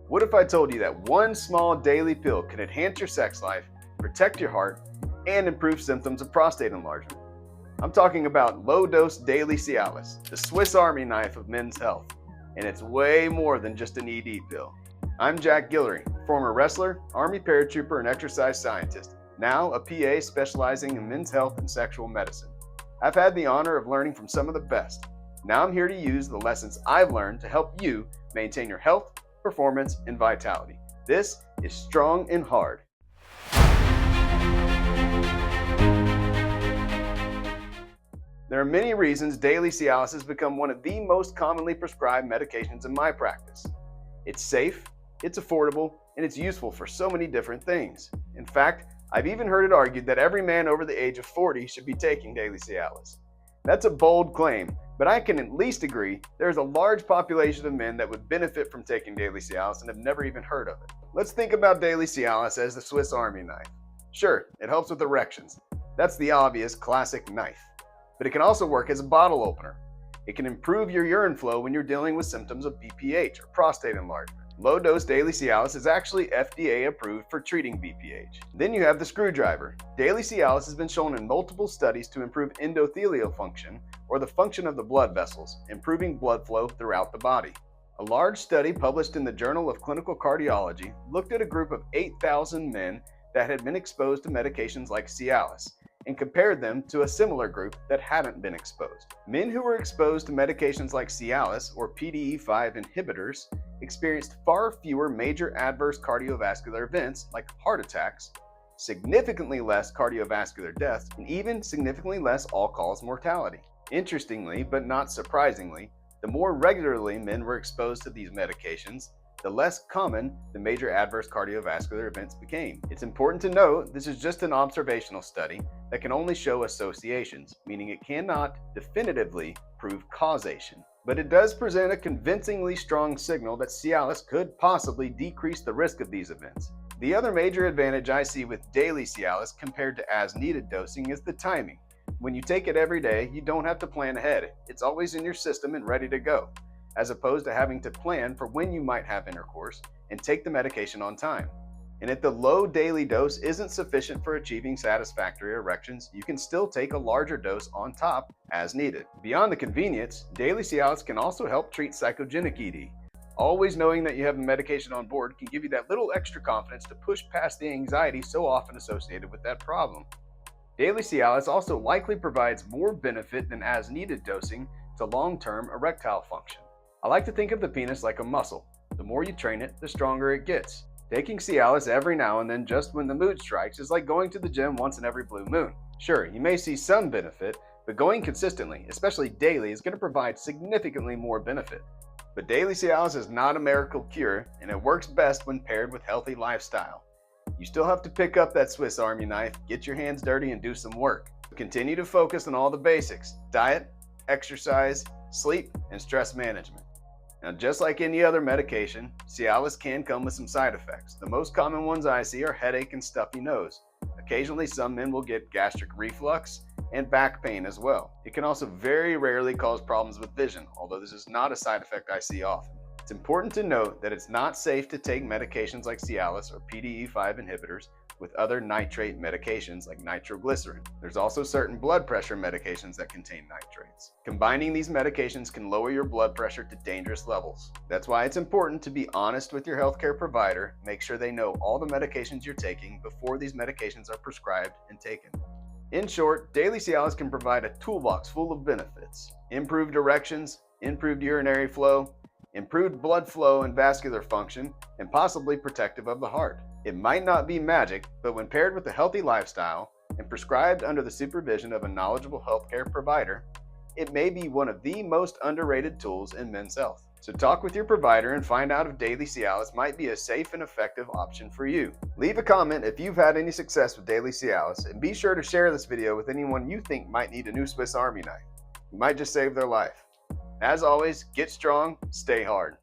What if I told you that one small daily pill can enhance your sex life, protect your heart, and improve symptoms of prostate enlargement? I'm talking about low-dose Daily Cialis, the Swiss Army knife of men's health. And it's way more than just an ED pill. I'm Jack Guillory, former wrestler, Army paratrooper, and exercise scientist, now a PA specializing in men's health and sexual medicine. I've had the honor of learning from some of the best. Now I'm here to use the lessons I've learned to help you maintain your health, performance, and vitality. This is Strong and Hard. There are many reasons Daily Cialis has become one of the most commonly prescribed medications in my practice. It's safe, it's affordable, and it's useful for so many different things. In fact, I've even heard it argued that every man over the age of 40 should be taking Daily Cialis. That's a bold claim, but I can at least agree there's a large population of men that would benefit from taking Daily Cialis and have never even heard of it. Let's think about Daily Cialis as the Swiss Army knife. Sure, it helps with erections. That's the obvious classic knife. But it can also work as a bottle opener. It can improve your urine flow when you're dealing with symptoms of BPH or prostate enlargement. Low-dose Daily Cialis is actually FDA-approved for treating BPH. Then you have the screwdriver. Daily Cialis has been shown in multiple studies to improve endothelial function, or the function of the blood vessels, improving blood flow throughout the body. A large study published in the Journal of Clinical Cardiology looked at a group of 8,000 men that had been exposed to medications like Cialis, and compared them to a similar group that hadn't been exposed. Men who were exposed to medications like Cialis or PDE5 inhibitors experienced far fewer major adverse cardiovascular events like heart attacks, significantly less cardiovascular deaths, and even significantly less all-cause mortality. Interestingly, but not surprisingly, the more regularly men were exposed to these medications, the less common the major adverse cardiovascular events became. It's important to note this is just an observational study that can only show associations, meaning it cannot definitively prove causation. But it does present a convincingly strong signal that Cialis could possibly decrease the risk of these events. The other major advantage I see with Daily Cialis compared to as-needed dosing is the timing. When you take it every day, you don't have to plan ahead. It's always in your system and ready to go, as opposed to having to plan for when you might have intercourse and take the medication on time. And if the low daily dose isn't sufficient for achieving satisfactory erections, you can still take a larger dose on top as needed. Beyond the convenience, Daily Cialis can also help treat psychogenic ED. Always knowing that you have the medication on board can give you that little extra confidence to push past the anxiety so often associated with that problem. Daily Cialis also likely provides more benefit than as needed dosing to long-term erectile function. I like to think of the penis like a muscle. The more you train it, the stronger it gets. Taking Cialis every now and then just when the mood strikes is like going to the gym once in every blue moon. Sure, you may see some benefit, but going consistently, especially daily, is going to provide significantly more benefit. But Daily Cialis is not a miracle cure, and it works best when paired with healthy lifestyle. You still have to pick up that Swiss Army knife, get your hands dirty, and do some work. Continue to focus on all the basics: diet, exercise, sleep, and stress management. Now, just like any other medication, Cialis can come with some side effects. The most common ones I see are headache and stuffy nose. Occasionally, some men will get gastric reflux and back pain as well. It can also very rarely cause problems with vision, although this is not a side effect I see often. It's important to note that it's not safe to take medications like Cialis or PDE5 inhibitors with other nitrate medications like nitroglycerin. There's also certain blood pressure medications that contain nitrates. Combining these medications can lower your blood pressure to dangerous levels. That's why it's important to be honest with your healthcare provider. Make sure they know all the medications you're taking before these medications are prescribed and taken. In short, Daily Cialis can provide a toolbox full of benefits: improved erections, improved urinary flow, improved blood flow and vascular function, and possibly protective of the heart. It might not be magic, but when paired with a healthy lifestyle and prescribed under the supervision of a knowledgeable healthcare provider, it may be one of the most underrated tools in men's health. So talk with your provider and find out if Daily Cialis might be a safe and effective option for you. Leave a comment if you've had any success with Daily Cialis, and be sure to share this video with anyone you think might need a new Swiss Army knife. You might just save their life. As always, get strong, stay hard.